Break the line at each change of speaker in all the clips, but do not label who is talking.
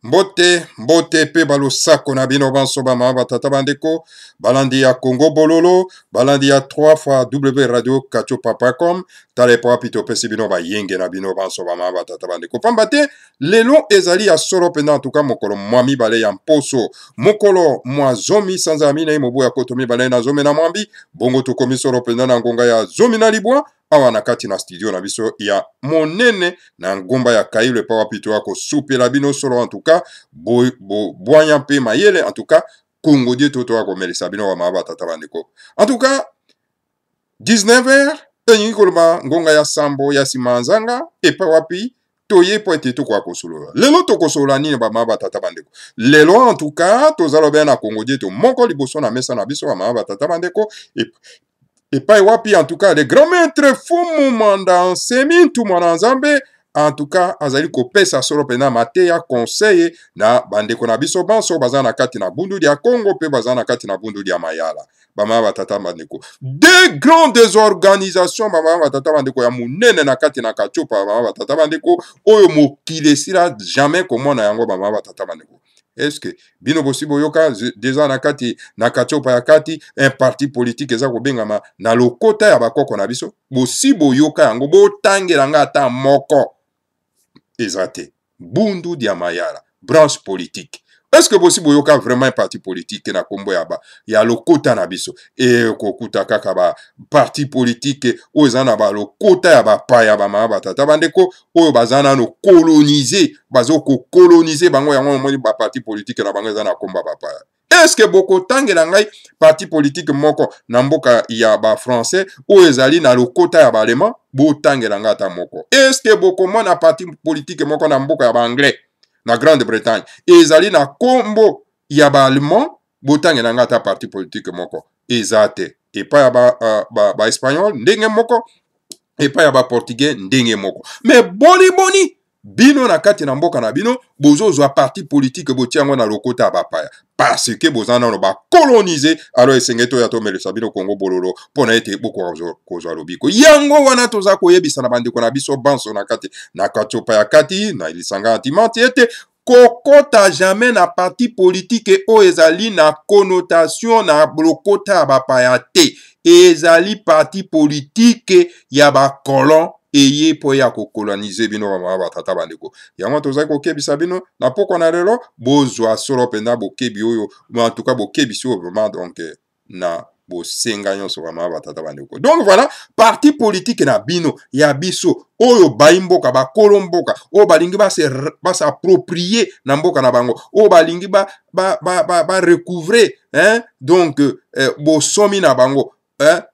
Mbote pe balo sako na bino banso ba mama tata bandeko balandi ya Congo Bololo balandi ya 3 fois W radio kachopapa.com tale pa pito pesi bino ba yenge na bino banso ba mama tata bandeko pambate lelo ezali ya soro penda en tout cas mokolo mwami bale ya mposo mokolo mwa zomi sanza amina mobu ya kotomi bale na zomi na mwambi bongo to komisoro penda na ngonga ya zomi na libwa awa na kati na studio na biso ya monene na ngomba ya kaile pa wapito wako soupe la bino solo en tout cas boyan pe mayele en tout cas Congo die toto wako melisa bino wa maba tata bandeko en tout cas 19h enyi kolba ngonga ya sambo ya simanzanga e pa wapi toye po ete to kwa kosolo lelo to kosola nini ba maba tata bandeko lelo en tout cas tozalo bien na Congo die to moko liboso na mesa na biso wa maba tata bandeko et pas wapi en tout cas les grands maîtres font moment dans semi tout mon ensemble en tout cas azali ko pesa solo pena mateya conseil na bandeko na biso banso bazana kati na bundu dia Congo pe bazana kati na bundu dia Mayala bama batata bandeko deux grandes organisations bama batata bandeko ya munene na kati na kachopa bama batata bandeko oyo mokile sila jamais komona yango bama batata bandeko. Est-ce que bino bosibo yoka déjà na kati na kachopa ya kati un parti politique eza ko bengama na lokota ya bakoko na biso bosibo yoka yango botangela nga ata moko ezate bundu dia Mayala branche politique. Est-ce que bosibo yoka vraiment un parti politique na kombo ya lokota na biso e kokuta kaka ba parti politique oyo ezana ba lokota ya bapaya bama batata bandeko oyo bazana no coloniser bazo ko coloniser bango yango moni ba parti politique na bango ezana komba bapaya. Est-ce que boko tangela ngai parti politique moko na mboka ya ba français oyo ezali na lokota ya balema bo tangela ngata moko? Est-ce que boko mona parti politique moko na mboka ya ba anglais na Grande-Bretagne ezali na kombo ya ba allemand botange na ngata parti politique moko ezate epa ya ba espagnol ndenge moko epa ya ba portugais ndenge moko mais boni bino na kati na mboka na bino bozozwa parti politique botiango na lokota bapaya parce que bozana no ba coloniser alors esengeto ya to melesa bino Congo Bololo pona ete boko kozwa lobiko yango wana toza koyebisa na bandeko na biso banso na kati na kachopa ya kati na ilisanga antimanti ete kokota jamais na parti politique o ezali na connotation na lokota bapaya te ezali parti politique ya ba colon eye po ya ko coloniser bino ba batata bandeko yango toza ko kebisa bino na poko na lelo bozwa solo penda bokebi oyo en tout cas bokebi so vraiment donc na bosenga nyonso ba batata bandeko donc voilà parti politique na bino ya biso oyo baimboka ba kolomboka o balingi ba s'approprier na mboka na bango o balingi ba recouvrer hein donc bosomi na bango.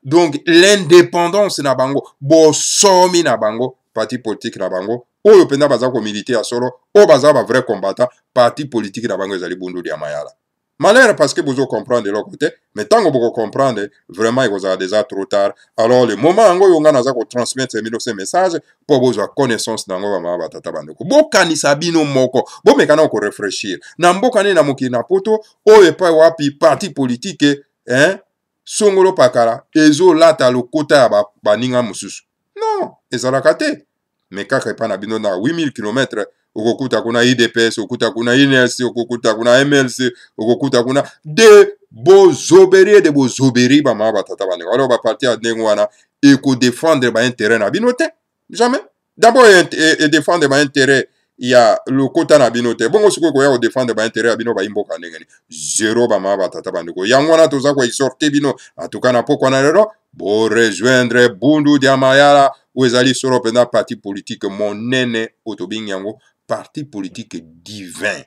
Donc l'indépendance na bango bosomi na bango parti politique na bango oyo penda baza ko militer solo o baza ba vrai combattant parti politique na bango ezali bundu dia Mayala malheur parce que vous comprendre de l'autre côté mais tant que vous comprendre vraiment il va déjà trop tard alors le moment ngo yonga naza ko transmettre ce message pour vous avoir connaissance nango ba batata bandeko bokanisa bino moko bo mekana ko réfléchir na mboka ne na mokili na poto oyo pa wapi parti politique hein songolo pakala ezo lata lokota ya baninga mususu non ezalaka te mais kaka epa na bino na 8000 km okokuta kuna IDPS okuta kuna INLC okokuta kuna MLC okokuta kuna de bozoberi bama batata baneko alors baparti ya ndenge wana eko défendre ba intérêt na bino te jamais d'abord et défendre ba intérêt ya lokota na bino te bongo siko ko ya défendre ba intérêt ya bino ba imboka ndenge zéro bama batata bandeko yango wana toza ko sortir bino en tout cas na poko na lelo bo rejoindre bundu dia Mayala ou ezali solo pena parti politique monene otobing yango parti politique divin.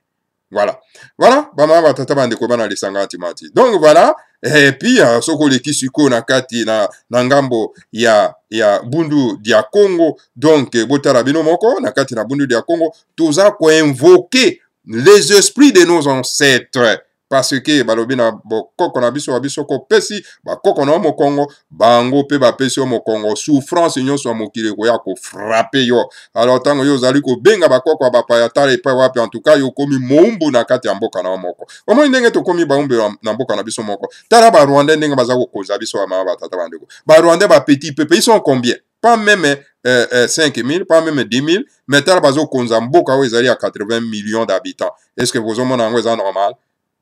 Voilà bama batata bandeko bana lisanga antimati donc voilà et puis soko leki siko na kati na ngambo ya bundu dia Congo donc botara bino moko na kati na bundu dia Congo toza ko invoquer les esprits de nos ancêtres parce que balobi na bokoko na biso ko pesi bakoko na mo Congo bango pe ba pesi mo Congo souffrance nyonso ya mokile ko ya ko frapper yo alors tango yo zali ko benga bakoko ba pa ya tale pa wapi en tout cas yo komi mombu na kati ya mboka na moko omo ndenge to komi ba umbe na mboka na biso moko tala ba Rwanda ndenge baza ko koza biso ma batata bandeko ba Rwanda ba petit peuple ils sont combien pas même 5 000, pas même 10 000, mais tala bazo konzamboka où ils à 80 millions d'habitants. Est-ce que vous avez un normal?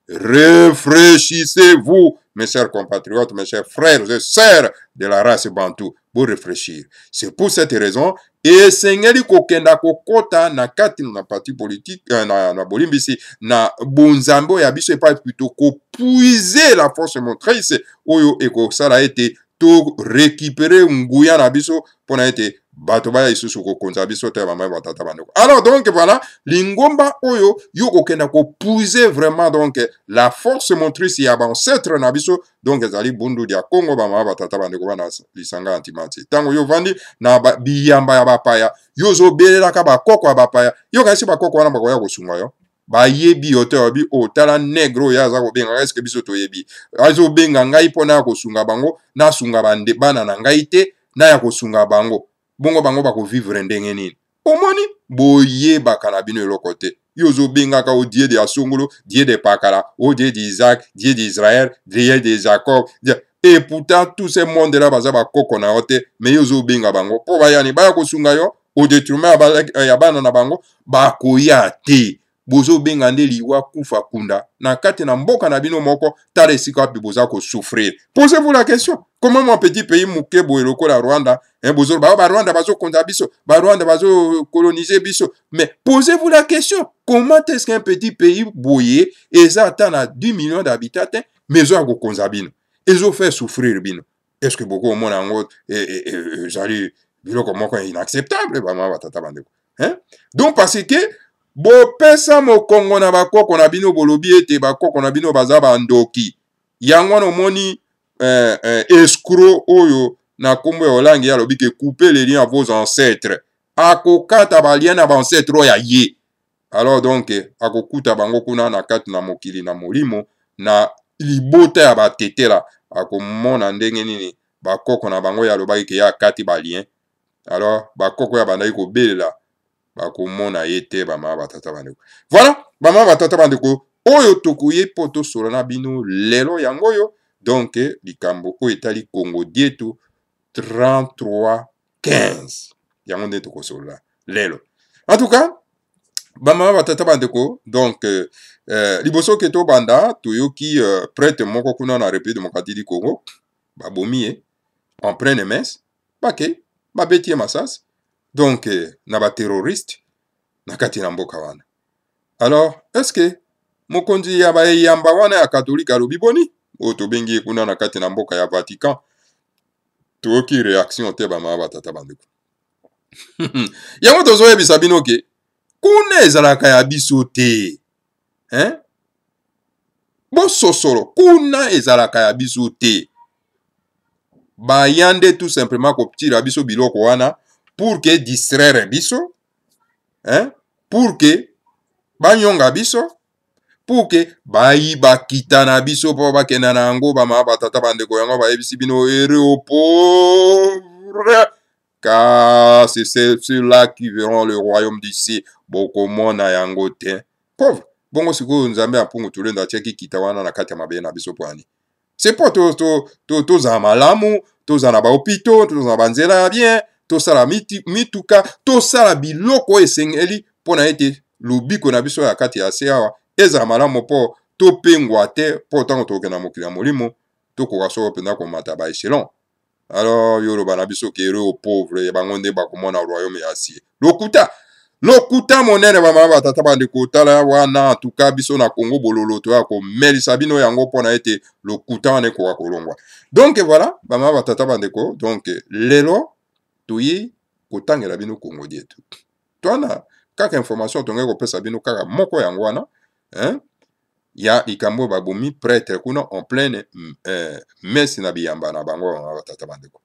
Réfléchissez-vous, mes chers compatriotes, mes chers frères et sœurs de la race bantou, pour réfléchir. C'est pour cette raison, et sengeli kokenda kokota na kati na parti politique, na bolimbisi, na bonzambo ya biso pas plutôt ko puiser la force motrice, oyo eko ça a été tout récupérer nguya na biso, pour na été bato baya isusu ko konza biso te mama batata bandeko. Alors donc voilà, lingomba oyo yo kokenda ko puiser vraiment donc la force motrice ya ba ancêtre na biso, donc ezali bundu dia Congo mama batata bandeko bana lisanga antimati. Tango yo vandi na biyamba ya bapaya, yo zo belela ka bakoko ya bapaya, yo kasi bakoko wana bakoya kosunga yo. Ba yebi yote obi otala negro ya za ko benga eske biso to yebi. Azo benga ngai pona ko sunga bango, na sunga bande bana na ngai te, na ya ko sunga bango. Bongo bango bako vivre ndenge nini. Omoni boye bakana bino eloko te. Yozo benga ka o die de Asungulu, die de Pakala, o die d'Isaac, die d'Israël, die de Jacob. Et pourtant tout ce monde là baza bakoko na yote, mais yozo benga bango. Po bayani baya ko sunga yo, o détriment ya bana na bango, bako ya te. Bozo benga nde liwa kufa kunda. Na kati na mboka na bino moko, tale sika pi boza ko souffrir. Posez-vous la question. Comment mon petit pays mouke boeloko la Rwanda, bozo ba Rwanda bazo konza biso, ba Rwanda bazo coloniser biso. Mais posez-vous la question. Comment est-ce qu'un petit pays boyé, et ça atteint à 10 millions d'habitants, mais zo go konza bino. Ils ont fait souffrir bino. Est-ce que beaucoup au monde en haut, j'allais, biloko moko inacceptable, bah ma batata bandeko. Hein? Donc parce que bo pesa mo Kongo na bakoko na bino bolobi ete bakoko na bino baza bandoki. Yango no moni escroc oyo na kombo ya olangi ya lobi ke couper les liens à vos ancêtres. Akokata ba lien na ba ancêtre oya ye. Alors donc akokuta bango kuna na kati na mokili na molimo na libota ya batetela akomona ndenge nini bakoko na bango ya lobaki ke ya kati ba lien. Alors bakoko ya bandaki kobelela bakomona yete bama batata bandeko. Voilà, bama batata bandeko oyo tokuye poto solana bino lelo yango yo. Donc likambo oyo etali Congo dietu 33-15. Yango nde tokosola lelo. En tout cas, bama batata bandeko, donc liboso keto banda toyoki prêtre moko kuna na République démocratique du Congo, babomi en pleine messe, bake babeti masas. Donc, na ba terroriste na kati na mboka wana. Alors, est-ce que mokonzi ya ba yamba wana ya katolika alobi boni? O to bengi kuna na kati na mboka ya Vatican. Toki réaction te ba ma batata bandeko. Yango tozo yebisa bino ke kuna ezalaka ya biso te. Hein? Bo sosolo kuna ezalaka ya biso te. Ba yande tout simplement ko ptira biso biloko wana pour que distraire biso, hein? Pour que banyonga biso, pour que bayiba kitana biso po bakena na yango bama batata bandeko yango bayebisi bino ere au pauvre, car c'est ceux-là qui verront le royaume d'ici. Bokomona yango te. Pauvre. Bongo siko nzambe apungu tulenda cheki kitawana na kati ya mabe na biso pwani. C'est pas to za malamu, to za na ba hôpitaux, to za banzela bien. Tosala mituka, tosala biloko esengeli pona ete lubiko na biso ya kati ya seawa eza malamu po topengwa te po tango tokena mokili ya molimo tokoka soko penda komata ba echelon. Alors yoloba na biso ke au pauvre ya bango nde bakomona royaume ya asie. Lokuta monene ba mama batata bandeko tala wana tuka biso na Congo bololo to ya ko melisa bino yango pona ete lokuta wana ko kolongwa. Donc voilà, ba mama batata bandeko, donc lelo toyi kotangela bino Congo dietu. Twana kaka information tonge ko pesa bino kaka moko yango wana, hein? Ya ikambo babomi prêtre kuna en pleine messe na biyamba na bango batata bandeko.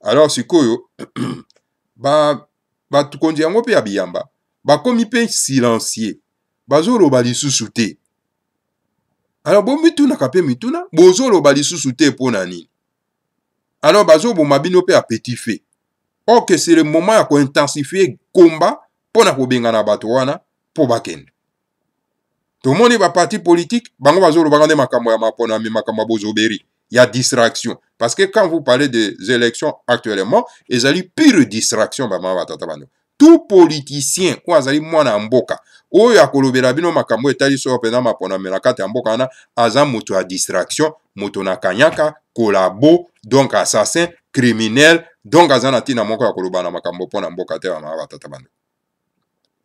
Alors sikoyo ba tukonzi yango pe ya biyamba bakomi pe silencieux. Bazoloba lisusu te. Alors bomituna kape mituna bozoloba lisusu te pona nini? Alors bazoboma bino pe a petit feu. Or que c'est le moment à intensifier combat pour na kobengana bato wana po bakende. To moni ba parti politique bango bazolo bagande makambo ya mapona mi makambo bozoberi. il y a distraction. Parce que quand vous parlez des élections actuellement, il y a pire distraction. Tout politicien, ou azali mwana mboka, oyo akolobela bino makambo etali so pena mapona menakate ya mboka wana, aza moto ya distraction, moto na kanyaka, kolabo, donc assassin, criminel, donc aza na tina moko ya koloba na makambo pona mboka te bamama batata bando.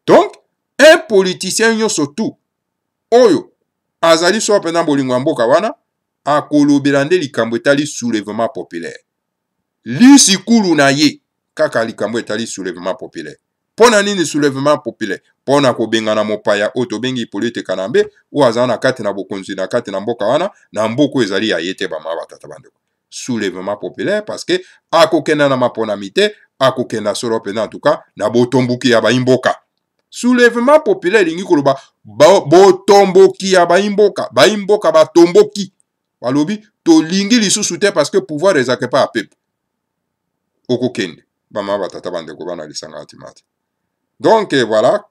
Donc, un politicien nyonso tout, oyo azali so pena bolingo ya mboka wana, akolobela nde likambo etali soulèvement populaire. Lisikulu na ye, kaka likambo etali soulèvement populaire. Pona nini soulèvement populaire? Pona kobengana mopaya oyo tobengi Hippolyte Kanambe, oyo aza na kati na bokonzi na kati na mboka wana, na mboko ezali ya ye te bamama batata bandeko. Soulèvement populaire parce que akokenda na maponami te, akokenda solo pena en tout cas na botomboki ya baimboka. Soulèvement populaire lingi koloba botomboki ya baimboka, baimboka batomboki. Balobi to lingi lisusu te parce que pouvoir ezake pa a peuple. Okokende bamama batata bandeko bana lisanga atimati. Donc voilà,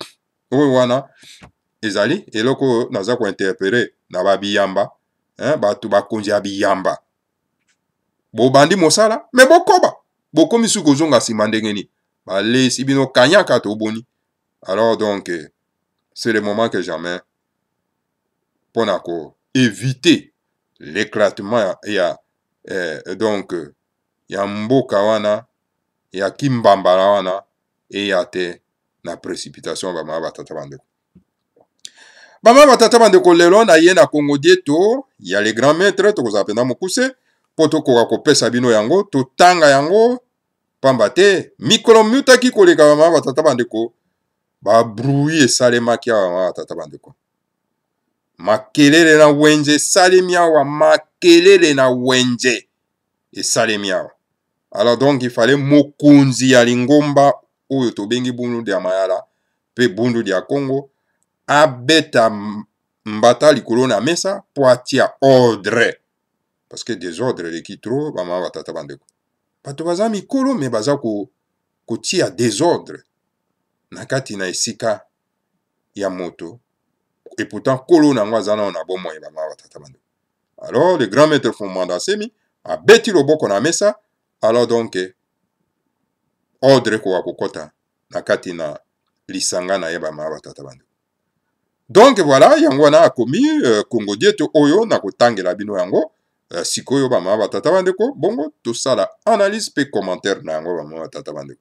oyo wana ezali eloko naza ko interpréter na babiyamba, batu bakonzi ya biyamba. Bobandi mosala, mais bokoba. Bokomi su kozonga sima ndenge ni. Balesi bino kanyaka to boni. Alors donc c'est le moment que jamais pona ko éviter l'éclatement ya donc ya mboka wana ya kimbambala wana et ya te na précipitation bamama batata bandeko. Bamama batata bandeko lelo na ye na Congo dieto ya les grands maîtres tokozala pena mokuse po tokoka kopesa bino yango totanga yango pamba te mikolo mutaki koleka bamama batata bandeko babruyi esalemaki awa bamama batata bandeko. Makelele na wenze esalemi awa, makelele na wenze esalemi awa. Alors donc il fallait mokonzi ya lingomba oyo tobengi bundu dia mayala pe bundu dia Congo abeta mbata likolo na mesa po atia ordre parce que désordre leki trop bamama batata bandeko. Bato baza mikolo me baza kotia désordre na kati na esika ya moto et pourtant kolo nango aza nao na bomoi bamama batata bandeko. Alors le grand maître Fumanda Semi abeti loboko na mesa. Alors donc, ordre kwa kokota na kati na lisanga na yeba bamama batata bandeko. Donc voilà, yango wana akomi Congo dieto oyo na kotangela bino yango sikoyo bamama batata bandeko. Bongo tosala analyse pe commentaire na yango bamama batata bandeko.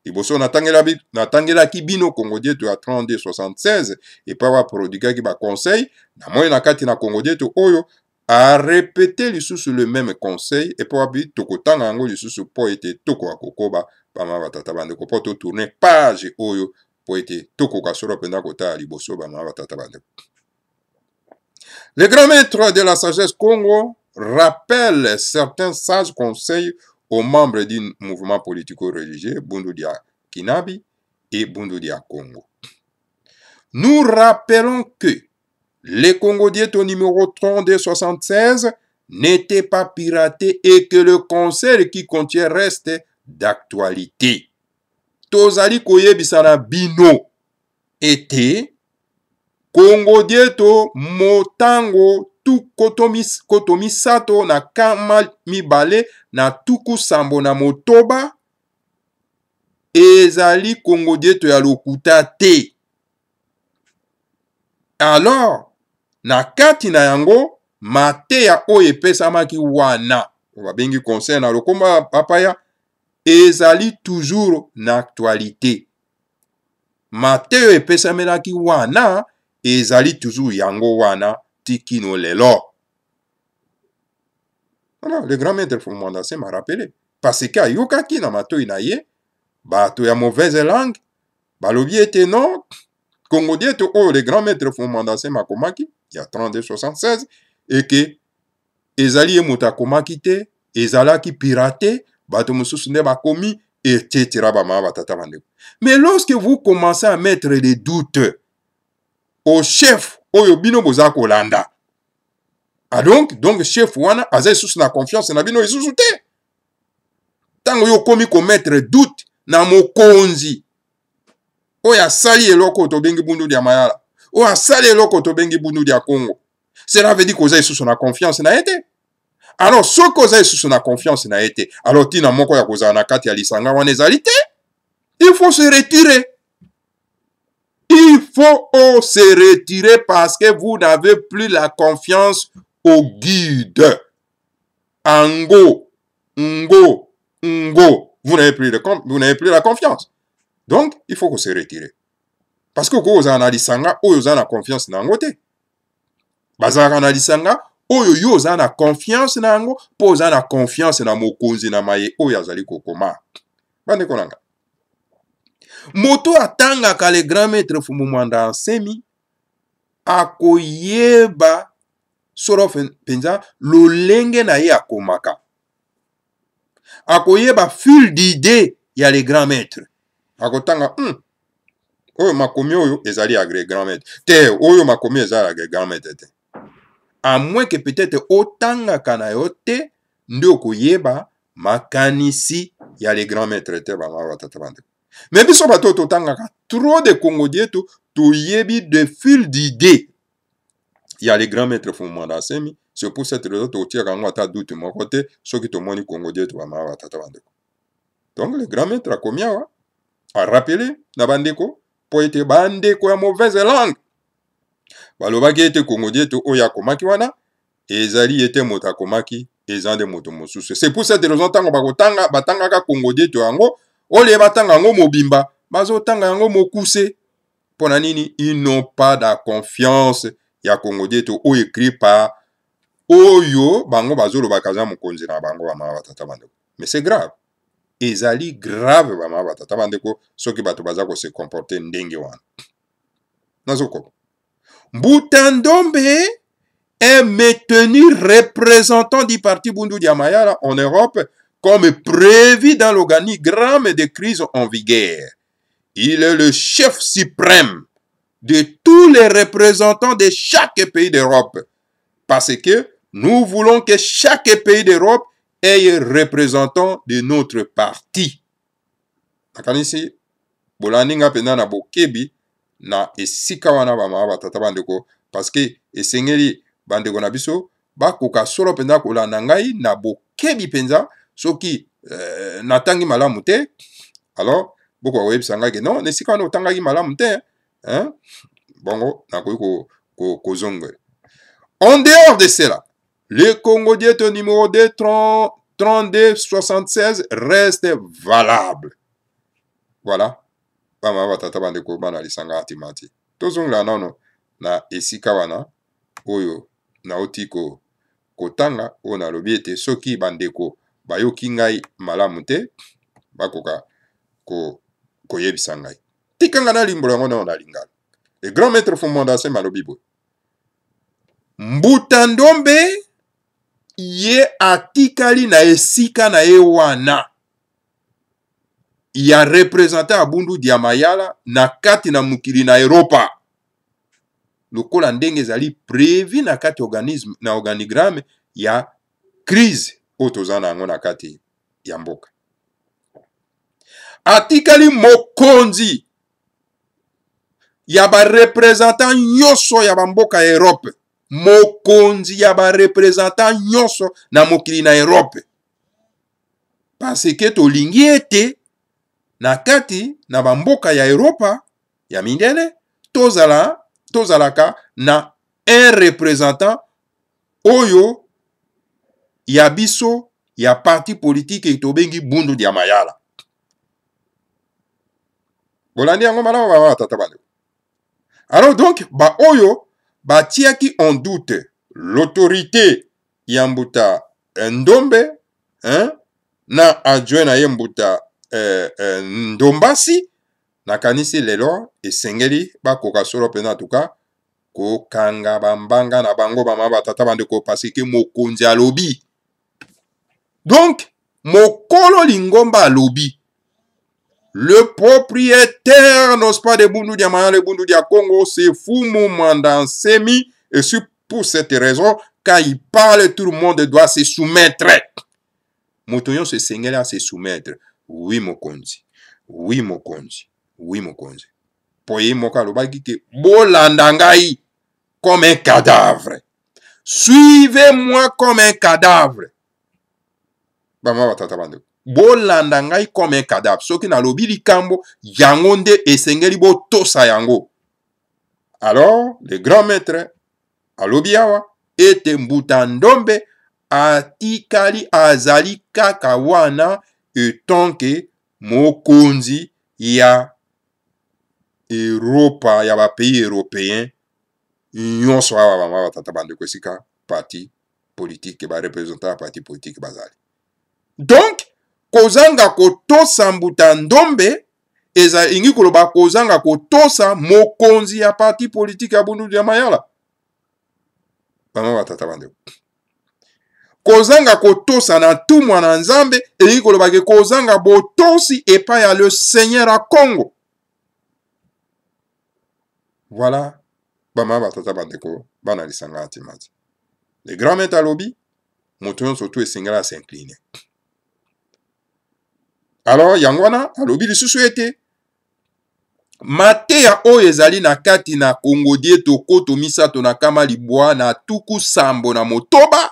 Liboso natangela ki bino Congo dieto ya 3276 et pa wa prodika ki ba conseil na moyo na kati na Congo dieto oyo a répéter lisusu le même conseil et pour abi tokotanga yango lisusu po ete tokoka kokoba bamama batata bandeko po to tourner page oyo po ete tokoka solo penda kotala liboso bamama batata bandeko. Le grand maître de la sagesse Congo rappelle certains sages conseils aux membres du mouvement politico-religieux Bundu dia Kinabi et Bundu dia Congo. Nous rappelons que le Congo dieto numéro 3276 n'était pas piraté et que le conseil qui contient reste d'actualité. Tozali koyebisa na bino ete Congo dieto motango tu kotomi sato na kama mibale na tuku sambo na motoba ezali Congo dieto ya lokuta te. Alors na kati na yango mateya oyo epesamaki wana babengi conseil na lokomba papaya ezali toujours na actualité. Mateya epesamelaki wana ezali toujours yango wana tikino lelo. Voilà, le grand maître Fumanda Semi m'a rappelé parce que ayokaki na matoi na ye bato ya mauvaise langue balobi ete non Congo dieto oyo le grand maître Fumanda Semi akomaki il y a 3276 et que ezali ye moto akomaki te ezalaki piraté bato mosusu nde bakomi etc. bamama batata bandeko. Mais lorsque vous commencez à mettre des doutes au chef oyo bino boza kolanda, donc chef wana aza lisusu na confiance na bino lisusu te. Tango yo komi ko mettre doute na mokonzi oyo asali eloko tobengi bundu dia mayala oyo asali eloko tobengi bundu dia Congo, cela veut dire koza lisusu na confiance na ete. Alors, ce cause est sous la confiance n'a été. Alors, tina moko ya koza na kati ya lisanga wana ezali te. Il faut se retirer. Il faut se retirer parce que vous n'avez plus la confiance au guide. Ango, ngo, ngo. Vous n'avez plus la confiance. Donc, il faut que se retirer. Parce que vous avez lisanga, vous avez la confiance dans ngote. Bazara na lisanga, oyo yo za na confiance na ngo, po za na confiance na mokonzi na maye oyo azali kokoma. Bande konanga. Moto atanga ka le grand maître Fumumanda Nsemi akoyeba soro penza lolenge na ye akomaka. Akoyeba fil d'idée ya le grand maître. Akotanga oyo makomi oyo ezali agre grand maître. Te oyo makomi ezali agre grand maître te. À moins que peut-être otanga kana yote ndio koyeba makanisi ya les grands maîtres te ba watata bande. Mais biso bato totanga ka trop de Congo dieto to yebi de fil d'idée. Il y a les grands maîtres Fumumanda Nsemi, c'est pour cette raison to tire kango ata doute mon côté ceux qui to moni Congo dieto ba watata bande. Donc les grands maîtres a combien wa a rappeler na bandeko pour être bandeko ya mauvaise langue. Balobaki ete Congo dieto oya komaki wana ezali ete moto akomaki ezande moto mosusu. C'est pour cette raison tango bakotanga batangaka Congo dieto yango ole batanga yango mobimba bazotanga yango mokuse. Pona nini ils n'ont pas de confiance ya Congo dieto o écrit par oyo bango bazolo bakaza mokonzi na bango ba batata bandeko. Mais c'est grave. Ezali grave ba batata bandeko soki bato bazako se comporter ndenge wana. Nazoko. Mbuta Ndombe est maintenu représentant du parti Bundu Dia Mayala en Europe comme prévu dans l'organigramme de crise en vigueur. Il est le chef suprême de tous les représentants de chaque pays d'Europe parce que nous voulons que chaque pays d'Europe ait un représentant de notre parti. Nakanisi bolaninga pena na bokebi na esika wana ba batata bandeko parce que esengeli bandeko na biso bakoka solo penza kolanda ngai na bokebi penza soki natangi malamu te alors boko webisa ngai ke non esika wana otangaki malamu te hein bongo nakoki kozonga. En dehors de cela, le Congo dieto numéro 3276 reste valable. Voilà. Bama batata bandeko bana lisanga atimati. Tozongla nono na esika wana oyo na otiko kotanga o na lobi ete soki bandeko bayoki ngai malamu te bakoka koyebisa ngai. Tikanga na limbola ngona na lingala. Le grand maître Fumumanda Nsemi alobi boye. Mbuta Ndombe ye atikali na esika na ye wana. Ya représenté à Bundu Dia Mayala na kati na mukili na Europa. Lokola ndenge zali prévu na kati organisme na organigramme ya crise otozana yango na kati ya mboka. Atikali mokonzi ya ba représentant nyoso ya mboka ya Europe. Mokonzi ya ba représentant nyoso na mukili na Europe. Parce que tolingi ete na kati na bamboka ya Europa ya mindele tozalaka na un représentant oyo ya biso ya parti politique etobengi Bundu Dia Mayala. Bolandi yango malamu ba tata bande. Alors donc ba oyo batiaki en doute l'autorité ya Mbuta Ndombe hein na adjoint na ye Mbuta Ndombasi nakanisi lelo esengeli bakoka solo pena tuka kokanga bambanga na bango bama batata bandeko parce que mokonzi alobi. Donc mokolo lingomba alobi. Le propriétaire n'est pas de Bundu Dia Mayala, le Bundu Dia Congo, c'est Fumumanda Nsemi et c'est pour cette raison quand il parle tout le monde doit se soumettre. Motonyo se sengeli à se soumettre. Oui, mokonzi. Oui, mokonzi. Oui, mokonzi. Poye moka lobaki ke bolanda ngai comme un cadavre. suivez-moi comme un cadavre. Bama batata bandeko. Bolanda ngai comme un cadavre. Soki na lobi likambo, yango nde esengeli bo tosa yango. Alors, le grand maître, alobi awa, ete Mbuta Ndombe atikali azali kaka wana etonke mokonzi ya Europa, ya ba pays européen, nyonso awa bama batata bandeko esika parti politique, ba représentant parti politique bazali. Donc, kozanga kotosa Mbuta Ndombe, eza ingi koloba kozanga kotosa mokonzi ya parti politique ya Bundu ya Mayala. Bama batata bandeko. Kozanga kotosa na tumwa na Nzambe, ingi koloba ke kozanga botosi epa ya le Seigneur à Congo. Voilà. Bama batata bandeko, bana lisanga atimati. Le grand maître alobi, moto surtout esengala s'incliner. Alors, yangwana, alobi lisusu ete, mateya oyo ezali na kati na Congo die tokoto misato na kama libwa na tuku sambo na motoba,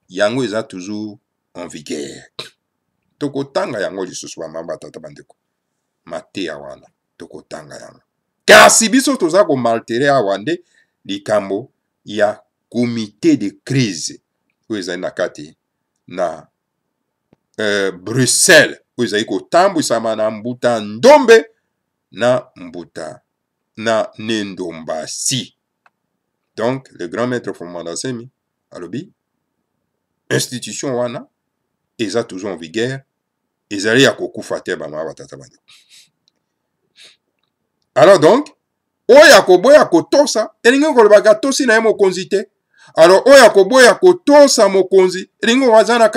yango eza toujours en vigueur. Tokotanga yango lisusu bamamba tata bandeko. Mateya wana, tokotanga yango. Kasi biso toza ko maltere awande likambo ya comité de crise oyo ezali na kati na Bruxelles. Oyo ezali kotambwisama na Mbuta Ndombe na Mbuta na Nendombasi. Donc, le grand maître Fumanda Semi alobi, institution wana eza toujours en vigueur, ezali ya kokufa te bama batata bandeko. Alors donc, oya koboya kotosa, elingi kolobaka tosi na ye mokonzi te. Alors, oya koboya kotosa mokonzi, elingi azana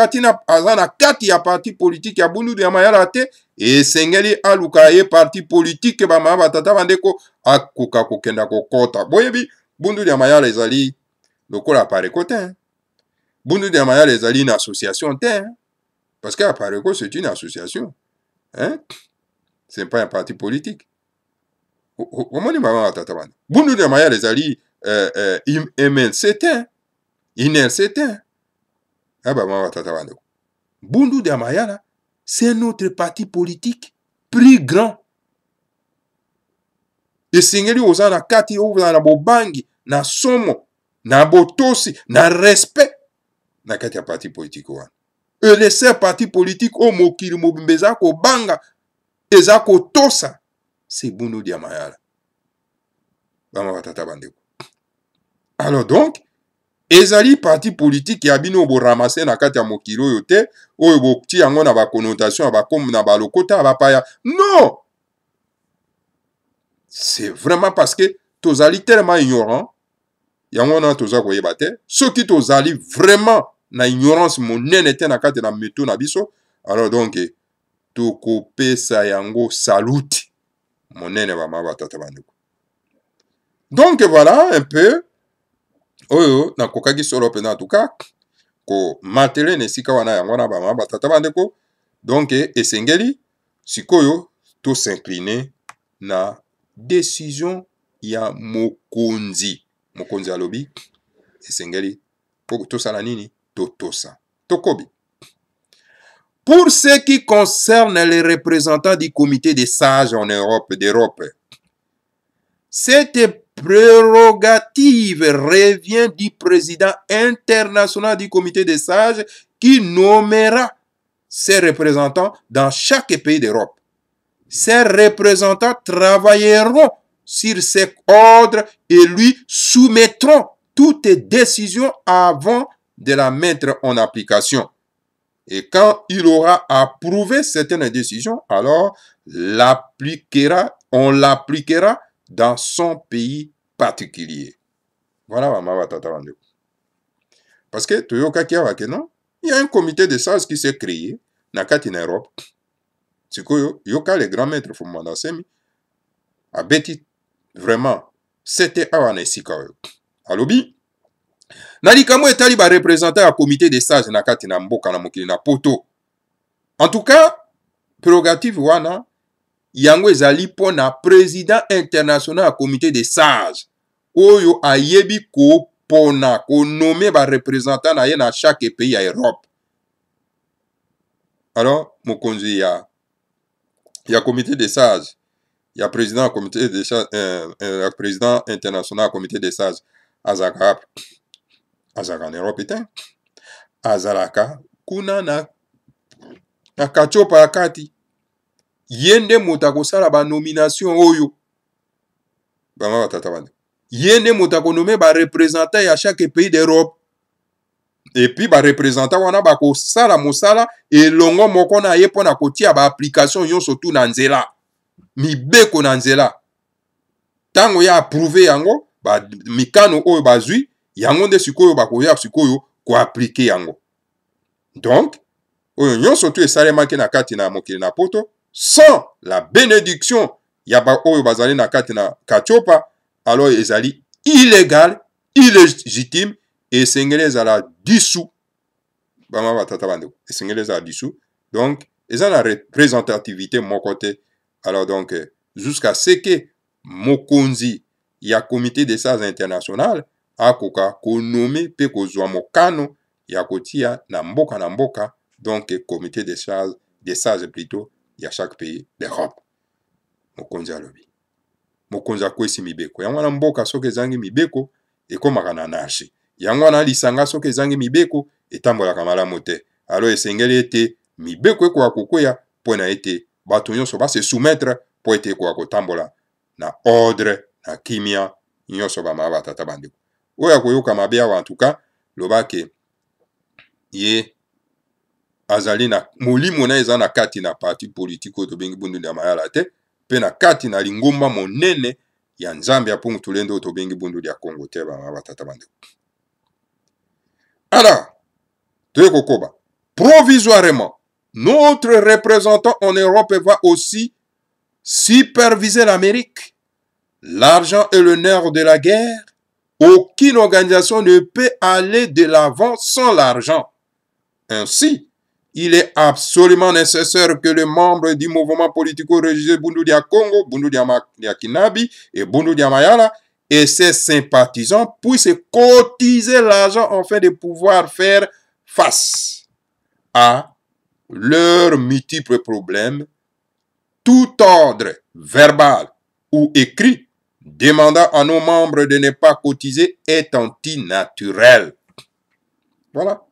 kati ya parti politique ya Bundu ya Mayala te, esengeli aluka ye parti politique bama batata bandeko akoka kokenda kokota. Boyebi, Bundu ya Mayala ezali lokola pareko te. Bundu ya Mayala ezali une association te. Parce que Apareko c'est une association. Hein? C'est pas un parti politique. Comment dit maman batata bandeko? Bundu ya Mayala ezali MLC te. INLC te. Ah bah maman batata bandeko. Bundu ya Mayala, c'est notre parti politique plus grand. Esengeli oza na kati oza na bobangi, na somo, na botosi, na respect na kati ya parti politique wana. Et les parti politique o mokili mobimbe ko banga eza ko tosa, c'est Bundu ya Mayala. Bama batata bandeko. Alors donc, ezali parti politique ya bino bo ramasser na kati ya mokili oyo te, oyo bokti yango na ba connotation ba comme na ba lokota ba paya. Non! C'est vraiment parce que tozali tellement ignorant, yango na toza koyeba te, soki tozali vraiment na ignorance monene te na kati na meto na biso, alors donc tokopesa yango saluti monene ba batata bandeko. Donc voilà un peu oyo na kokaki solo pena en tout cas ko matele nesika wana yango na ba batata bandeko. Donc esengeli sikoyo to s'incliner na décision ya mokonzi. Mokonzi alobi esengeli to sala nini to tosa tokobi. Pour ce qui concerne les représentants du comité des sages en Europe, cette prérogative revient du président international du comité des sages qui nommera ses représentants dans chaque pays d'Europe. Ces représentants travailleront sur ces ordres et lui soumettront toutes décisions avant de la mettre en application. Et quand il aura approuvé certaines décisions, alors on l'appliquera dans son pays particulier. Voilà, maman batata bandeko. Parce que toyoka kiawa ke non, il y a un comité de sages qui s'est créé na kati na Europe. Sikoyo yoka le grand maître Fumanda Semi abeti vraiment c'était awa na esika oyo. Alobi na likambo etali ba représentant ya comité de sages na kati na mboka na mokili na poto. En tout cas, prérogative wana yango ezali pona président international ya comité de sages oyo ayebi ko pona ko nommer ba représentant na ye na chaque pays ya Europe. Alors mokonzi ya comité des sages, ya président comité des sages, président international comité des sages azaka en Europe te azalaka kuna na kachopa ya kati yende moto akosala ba nomination oyo bama batata bande yende moto akonome ba représentant ya chaque pays d'Europe et puis ba représentant wana bakosala mosala elongo moko na ye mpona kotia ba application nyonso tu na nzela mibeko na nzela tango ya approuvé yango ba mikano oyo bazwi yango nde sikoyo bakoya sikoyo ko appliquer yango. Donc oyo nyonso tu esalemaki na kati na mokili na poto sans la bénédiction ya ba oyo bazali na kati na kachopa, alors ezali illégal, illégitime et esengeli ezala dissous bama batata bande esengeli ezala dissous. Donc eza na représentativité moko te. Alors donc jusqu'à ce que mokonzi ya comité des sages international akoka konome pe kozwa mokano ya kotia na mboka donc comité des sages plutôt ya chaque pays d'Europe. Mokonzi alobi mokonzi akwesi mibeko yango na mboka soki ezangi mibeko ekomaka na anarchie, yango na lisanga soki ezangi mibeko etambolaka malamu te. Alors esengeli ete mibeko ekoka kokwea mpona ete bato nyonso base soumettre po ete ekoka kotambola na ordre na kimia nyonso bama batata bandeko oyo akoyoka mabe awa. En tout cas lobake ye azali na molimo na eza na kati na parti politique oyo tobengi Bundu ya Mayala te, pe na kati na lingomba monene ya Nzambe ya Pungu Tulende oyo tobengi Bundu ya Congo te bama batata bandeko. Alors toye kokoba provisoirement notre représentant en Europe va aussi superviser l'Amérique. L'argent est le nerf de la guerre. Aucune organisation ne peut aller de l'avant sans l'argent. Ainsi, il est absolument nécessaire que les membres du mouvement politico-religieux Bundu dia Congo, Bundu dia Kinabi et Bundu dia Mayala et ses sympathisants puissent cotiser l'argent afin de pouvoir faire face à leurs multiples problèmes. Tout ordre verbal ou écrit demandant à nos membres de ne pas cotiser est antinaturel. Voilà.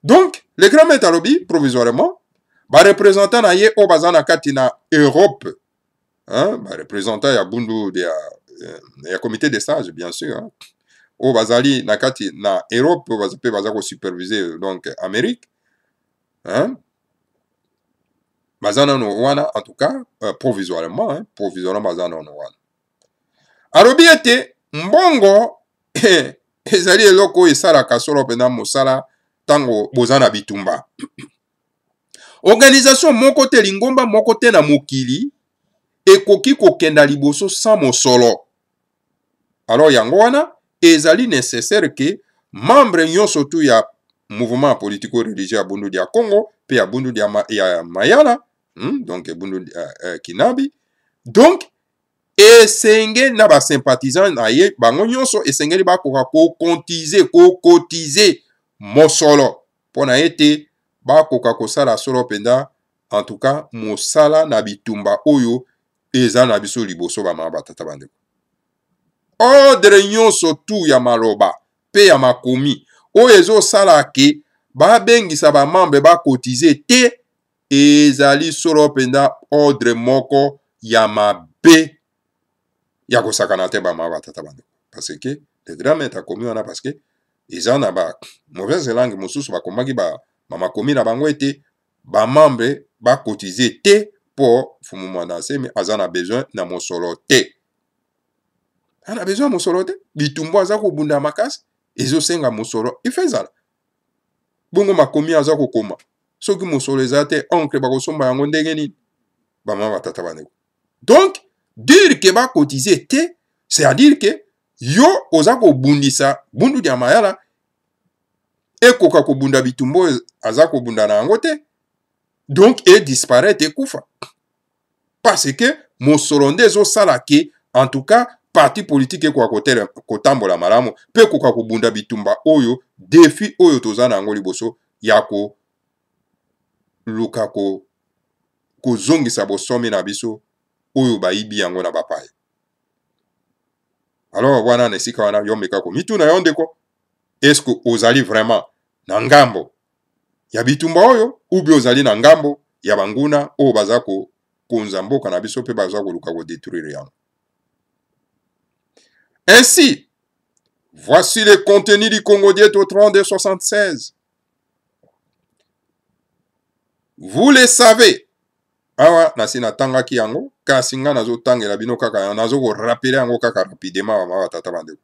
Donc, le grand maître alobi, provisoirement, ba représentant na ye o bazana kati na Europe, hein, ba représentant ya Bundu ya comité des sages, bien sûr, hein, o bazali na kati na Europe, o bazako superviser donc Amérique, hein, bazana no wana, en tout cas, provisoirement, hein, provisoirement bazana no wana. Alobi ete, mbongo, ezali eloko esala kasolo pena mosala tango bozana bitumba. Organisation moko te lingomba moko te na mokili ekoki kokenda liboso sans mosolo. Alors yango wana ezali nécessaire que membre nyonso tu ya mouvement politico-religieux ya Bundu dia Congo pe ya Bundu ya Mayala, donc Bundu Kinabi, donc esenge na ba sympathisant na ye bango nyonso esengeli bakoka ko cotiser mosolo pona ete bakoka kosala solo penda, en tout cas mosala na bitumba oyo eza na biso liboso ba batata bandeko. Ordre nyonso tu ya maloba pe ya makomi oyo ezosala ke babengisa ba membre ba cotiser te ezali solo penda ordre moko ya mabe ya kosakana te ba batata bandeko. Parce que le drame est akomi wana parce que eza na ba mauvaise langue mosusu bakomaki ba makomi na bango ete ba membre ba cotiser te po fumu mwanase mais aza na besoin na mosolo te. Ana besoin mosolo te bitumbo aza kobunda makasi ezosenga mosolo ifezala bongo makomi aza kokoma soki mosolo eza te oncle bakosomba yango ndenge nini bama batata bandeko. Donc dire que ba cotiser te, c'est-à-dire que yo oza kobundisa Bundu dia Mayala ekoka kobunda bitumbo aza kobunda na yango te, donc e disparaître ekufa parce que mosolo nde ezosala ke en tout cas parti politique kwa kotambola malamu pe koka kubunda bitumba oyo défi oyo tozana yango liboso yako luka ko zongisa bosomi na biso oyo bayibi yango na bapaya. Alors wana na esika wana yo meka ko mituna yo ndeko, est-ce que ozali vraiment na ngambo ya bitumba oyo ou bien ozali na ngambo ya banguna oyo baza ko konza mboka na biso pe baza ko luka ko détruire yango. Ainsi, voici le contenu du Congo Diète au 32-76. Vous le savez. Awa nasina tanga ki yango kasi nga nazo tangela bino kaka nazo ko rappeler yango kaka rapidement ma tata bande.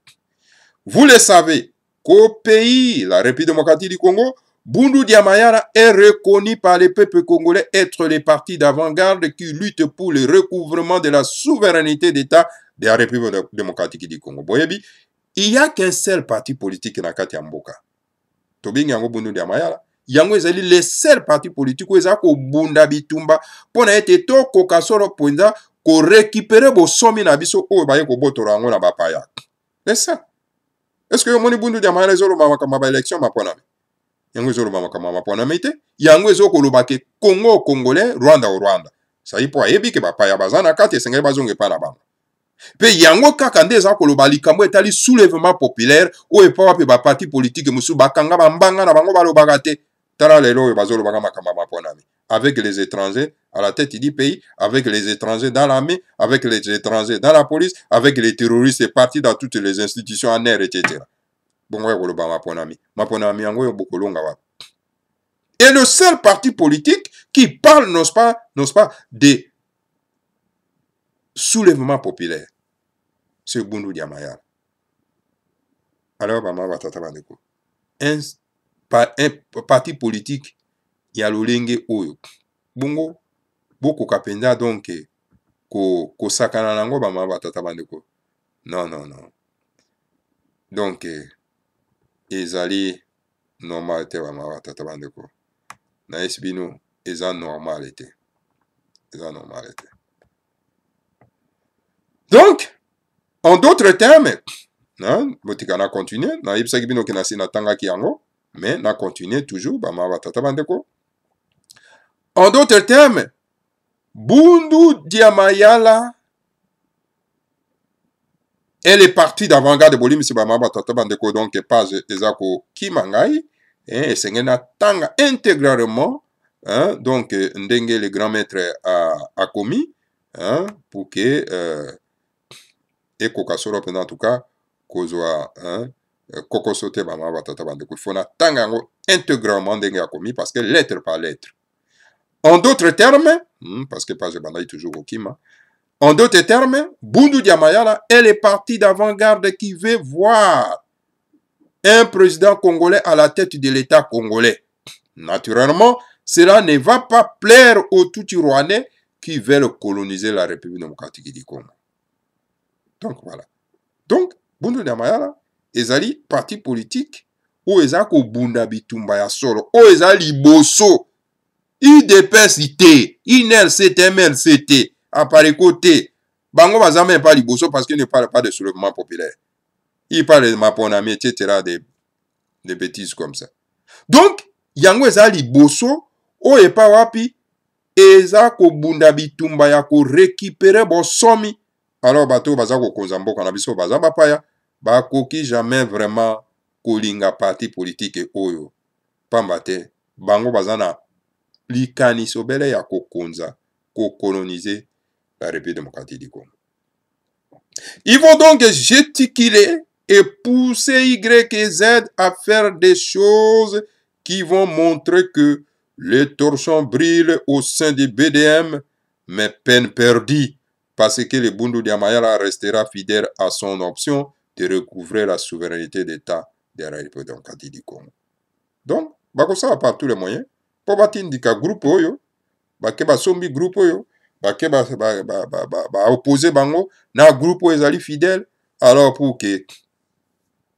Vous le savez qu'au pays la République démocratique du Congo, Bundu Dia Mayala est reconnu par le peuple congolais être le parti d'avant-garde qui lutte pour le recouvrement de la souveraineté d'État de la République démocratique du Congo. Boyebi, il n'y a qu'un seul parti politique na kati ya mboka. Tobingi yango Bundu Dia Mayala. Yango ezali le seul parti politique où ezako bunda bitumba pona ete to kokasoro ponza ko récupérer bo somi na biso oyo baye ko botora yango na bapaya. C'est ça. Est-ce que yomoni Bundu Dia Mayala ezolo mama kama ba élection mapona me? Yango ezolo mama kama mapona me te. Yango ezoko lobake Congo Congolais, Rwanda au Rwanda. Ça y po ayebi ke bapaya bazana kati esengeli bazonge pa na bango. Pe yango kaka nde eza koloba likambo etali soulèvement populaire oyo epa wapi ba parti politique musu bakanga bambanga na bango balobaka te. Avec les étrangers à la tête du pays, avec les étrangers dans l'armée, avec les étrangers dans la police, avec les terroristes partis dans toutes les institutions en air, etc. Et le seul parti politique qui parle, n'ose pas, de soulèvement populaire, c'est Bundu Dia Mayala. Alors, un parti politique ya lolenge oyo bongo boko kapenda donc ko sakana nango ba mama batata bandeko non donc ezali normal te ba mama batata bandeko na esbino eza normal te donc en d'autres termes hein botikana continuer na yebisa bino ke na sina tanga ki yango. Mais na continue toujours, en d'autres termes, Bundu Dia Mayala est le parti d'avant-garde de Bolim Sibamaba Tatabandeko, donc page Ezako Kimangai, et Sengena Tanga intégralement, hein, donc Ndenge le grand maître a commis, hein, pour que et Kokasoro en tout cas, Kozwa, hein, Koko Sote Bama Batata Bandeko. Il faut n'attendre intégralement d'engue à commis parce que lettre par lettre. En d'autres termes, parce que pas je bandaille toujours au Kima, en d'autres termes, Bundu Dia Mayala est le parti d'avant-garde qui veut voir un président congolais à la tête de l'État congolais. Naturellement, cela ne va pas plaire aux Tutsi-Rwandais qui veulent coloniser la République démocratique du Congo. Donc voilà. Donc, Bundu Dia Mayala ezali parti politique ou ezako bunda bitumba ya solo ou ezali boso IDPS ité INLCT MLCT appareil côté bango bazame pas liboso parce qu'il ne parle pas de soulèvement populaire, il parle de maponami etc. des bêtises comme ça. Donc yango ezali boso ou epa wapi ezako bunda bitumba ya ko récupérer bosomi. Alors bato bazako konza mboka na biso bazaba paya bakoki jamais vraiment kolinga parti politique oyo pambate bango bazana likani sobele ya kokonza ko coloniser la République démocratique du Congo. Ils vont donc gesticuler et pousser Y et Z à faire des choses qui vont montrer que les torchons brillent au sein du BDM, mais peine perdue parce que le Bundu Dia Mayala restera fidèle à son option de recouvrer la souveraineté d'État de la République démocratique du Congo. Donc, ça va par tous les moyens. Pour batindika groupe oyo, bakeba sombi groupe oyo, bakeba opposer bango na groupe oyo ezali fidèle, alors pour que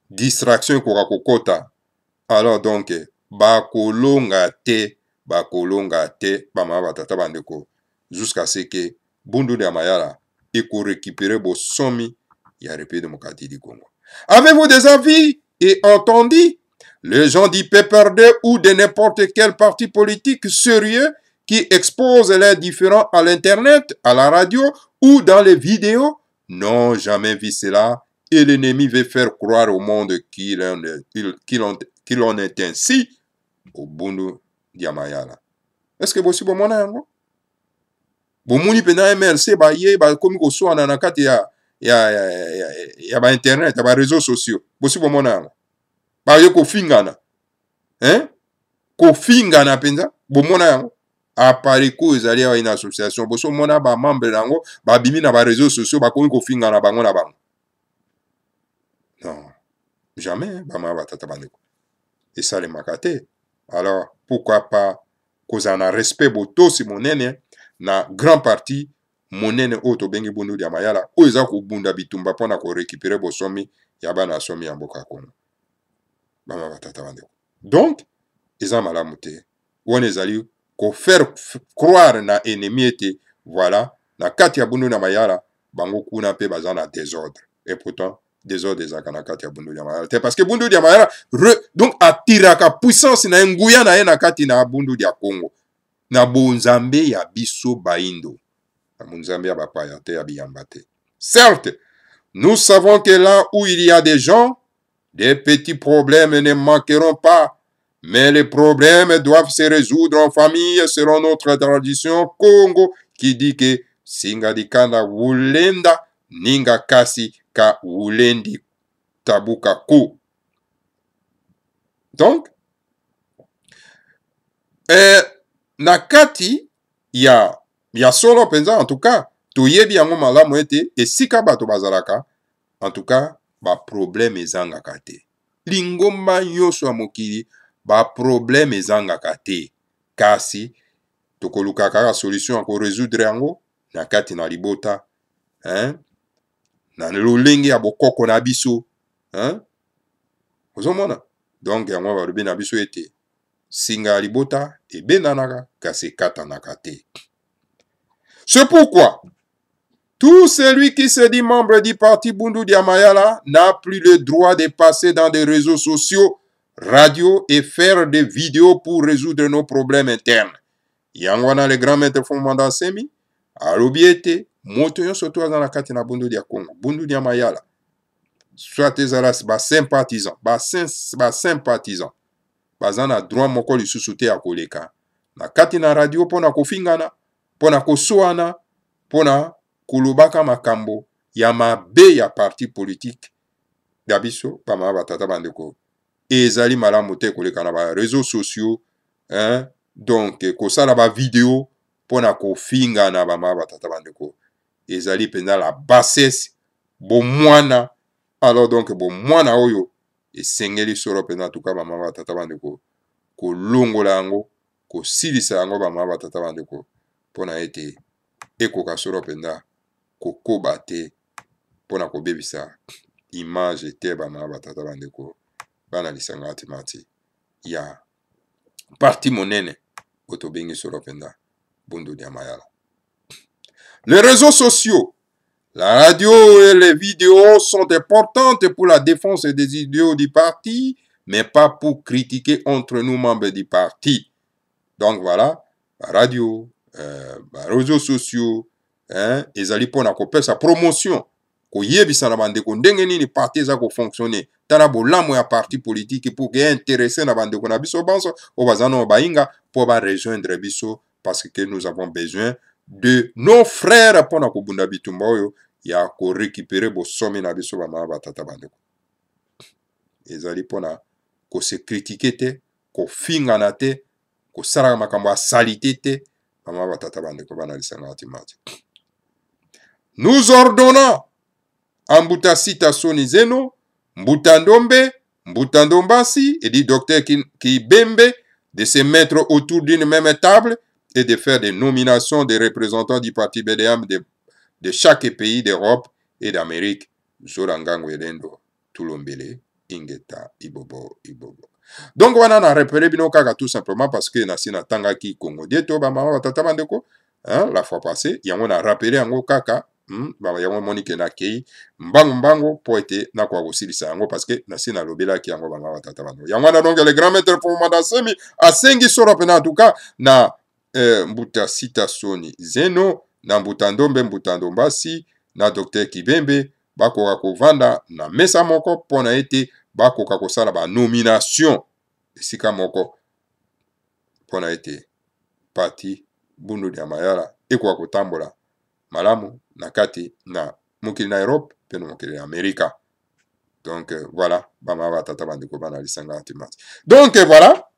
distraction koka kokota, alors donc bakolonga te, bama batata bandeko, jusqu'à ce que Bundu Dia Mayala eko récupérer bo somi ya République démocratique du Congo. Avez-vous des avis et entendu les gens du PPRD ou de n'importe quel parti politique sérieux qui expose les différends à l'internet, à la radio ou dans les vidéos? Non, jamais vu cela. Et l'ennemi veut faire croire au monde qu'il en est ainsi au Bundu Diamayala. Est-ce que vous avez vu? Bomuni pena MLC ba ye ba komi ko so na kati ya ba internet ya ba réseaux sociaux. Bosi bomona ngo. Ba ye ko fingana. Ko fingana penza bomona ngo. Apari ko ezali ya une association boso mona ba membre nango ba bimi na ba réseaux sociaux ba komi ko fingana bango na bango. Non. Jamais ba ma batata bandeko. Et ça les makate. Alors pourquoi pas kozana respect boto si monene na grand parti monene oto bengi Bundu Diamayala o eza ko bunda bitumba pona ko récupérer bosomi ya bana somi ya mboka Congo. Bama batata bandeko. Donc eza malamu te. Wone ezali ko faire croire na ennemi ete voilà na kati ya Bundu Diamayala bango kuna pe bazana désordre. Et pourtant désordre ezaka na kati ya Bundu Diamayala te parce que Bundu Diamayala donc atiraka puissance na nguya na ye na kati na Bundu dia Congo. Na bonzambe ya biso baindo. Na bonzambe ya bapaya te ya biyambate. Certes, nous savons que là où il y a des gens, des petits problèmes ne manqueront pas. Mais les problèmes doivent se résoudre en famille selon notre tradition Congo qui dit que singa dikanda wulenda ninga kasi ka wulendi tabuka ku. Donc, na kati ya solo penza en tout cas toyebi yango malamu ete esika bato bazalaka en tout cas ba problème ezangaka te lingomba nyonso ya mokili ba problème ezangaka te kasi tokoluka kaka solution ya korésoudre yango na kati na libota na lolenge ya bokoko na biso ozomona donc yango balobi na biso ete singa libota et benanaka kasi katanaka te. C'est pourquoi tout celui qui se dit membre du parti Bundu Diamayala n'a plus le droit de passer dans des réseaux sociaux, radio et faire des vidéos pour résoudre nos problèmes internes. Yangwana le grand maître fondamental semi alobi ete moto yo soto azana kati na Bundu dia Congo, Bundu Diamayala. Soit ezala ba sympathisant, ba sympathisant. Bazana droit moko lisusu te ya koleka na kati na radio pona kofingana pona kosoana pona kulubaka makambo ya mabe ya parti politique ya biso pama batata bandeko ezali malamu te koleka na ba réseaux sociaux donc kosala ba vidéo pona kofingana bama batata bandeko ezali penza la bassesse bomwana. Alors donc bomwana oyo esengeli solo pena tuka mama batata bandeko ko longola yango ko silisa yango bama batata bandeko pona ete ekoka solo penda ko koba te pona ko bebisa image te bama batata bandeko bana lisanga timati ya parti monene otobengi solo penda Bundu Diamayala. Les réseaux sociaux, la radio et les vidéos sont importantes pour la défense des idéaux du parti, mais pas pour critiquer entre nous membres du parti. Donc voilà, la radio, les réseaux sociaux, ezali pona kopesa sa promotion, ko yebisa na bandeko ndenge nini parti za ko fonctionner, tala bolamo ya parti politique pour que intéresser na bandeko na biso banso, o bazano bainga pour ba rejoindre biso parce que nous avons besoin de nos frères pona ko bunda bitumba oyo ya ko récupérer bo somi na biso bama batata bandeko. Ezali pona ko se critiquer te, ko fingana te, ko sala makambo salite te, bama batata bandeko bana lisanga timati. Nous ordonnons en Mbuta Sita Soni Zeno, Mbuta Ndombe, Mbuta Ndombasi et du docteur Kibembe de se mettre autour d'une même table et de faire des nominations des représentants du parti BDM de chaque pays d'Europe et d'Amérique. Zorangango Elendo, Tulombele, Ingeta, Ibobo. Donc, on a rappelé Binokaka tout simplement parce que Nasina Tangaki Congo Dieto, Bama Tatabandeko, la fois passée, on a rappelé Ango Kaka, yango moni ke na kei mbangu po ete na kwa kosilisa yango parce que nasi nalobelaki yango banga batata bando yango wana donc le grand maître Fumumanda Nsemi asengi solo pena en tout cas na Mbuta Sita Soni Zeno na Mbuta Ndombe Mbuta Ndombasi na Dr Kibembe bakoka kovanda na mesa moko pona ete bakoka kosala ba nomination esika moko pona ete parti Bundu dia Mayala ekoka kotambola malamu na kati na mokili na Europe pe na mokili na Amerika. Donc voilà, bama batata bandeko bana lisanga antimati. Donc voilà,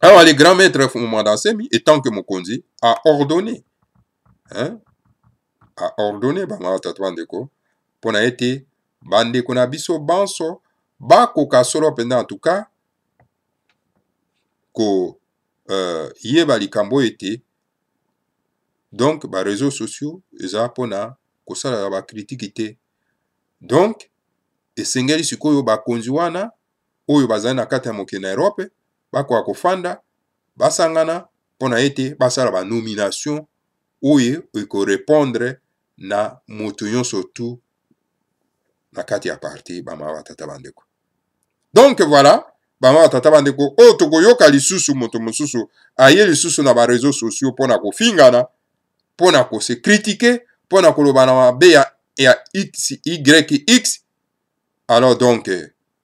alors les grands maîtres Fumumanda Nsemi étant que Mokonzi a ordonné bama batata bandeko pona ete bandeko na biso banso bakoka solo penda en tout cas ko yeba likambo ete donc ba réseaux sociaux eza pona kosala ba critique te. Donc esengeli sikoyo bakonzi wana oyo bazali na kati ya mokili na Europe bakoka kofanda basangana pona ete basala ba nomination oyo ekorépondre na moto nyonso tu na kati ya parti bama batata bandeko. Donc voilà, bama batata bandeko oyo tokoyoka lisusu moto mosusu aye lisusu na ba réseaux sociaux pona kofingana pona kose critiquer pona koloba na mabe ya YX. Alors donc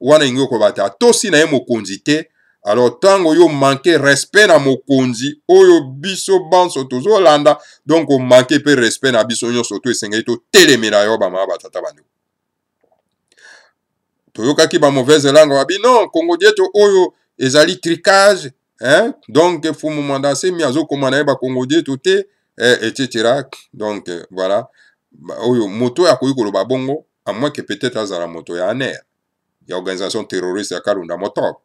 wana ingo ko bata tosi na ye mokonzi te. Alors tango yo manquer respect na mokonzi oyo biso banso tozo landa donc o manquer pe respect na biso nyonso to esengeli to telemela yo bama batata bandeko. Toyokaki ba mauvaise langue wabi non Congo dieto oyo ezali tricage donc Fumumanda Nsemi azo komana ye ba Congo dieto te etc. Donc voilà oyo moto ya koyi koloba bongo à moins que peut-être azala moto ya ANR ya organisation terroriste ya Kalunda Motob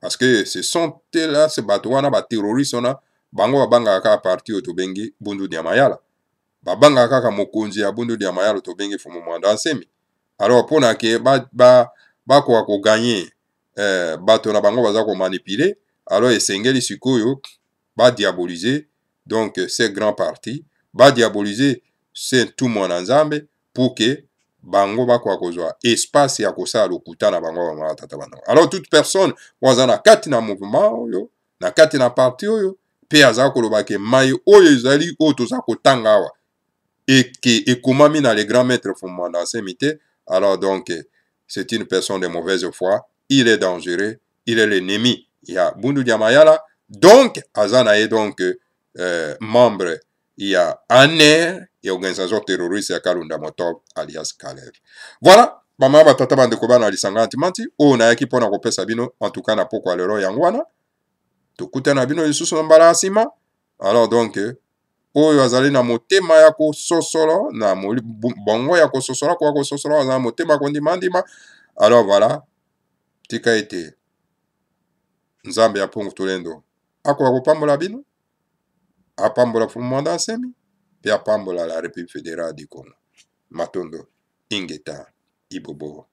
parce que ce sont là ce bato wana ba terroriste wana bango babanga kaka parti oyo tobengi Bundu dia Mayala babanga kaka mokonzi ya Bundu dia Mayala tobengi Fumumanda Nsemi. Alors pona ke bakoka ko gagner bato na bango baza ko manipuler alors esengeli sikoyo ba diaboliser donc ces grands partis ba diaboliser c'est tout mon nzambe pour que bango bakoka kozwa espace ya kosala lokuta na bango bama batata bango. Alors toute personne waza na kati na mouvement oyo na kati na parti oyo pe aza koloba ke mai oyo ezali oyo toza kotanga awa ekomami na les grands maîtres Fumumanda Nsemi te. Alors donc c'est une personne de mauvaise foi, il est dangereux, il est l'ennemi. Il y a Bundu dia Mayala, donc azanaye donc membre il y a ANR et organisation terroriste ya Kalunda Motob alias Kalev. Voilà, bama batata bandeko bana lisanga antimanti o na yaki pona kopesa bino en tout cas na poko lelo yangwana tokutana bino lisusu na mbala nsima. Alors donc oyo azali na motema ya kososola na bongo ya kososola kwa kososola azali na motema kondima. Alors voilà, tika ete nzambe ya pongo tolendo akoka kopambola bino apambola Fumumanda Nsemi pe apambola la République fédérale du Congo. Matondo Ingeta Ibobo.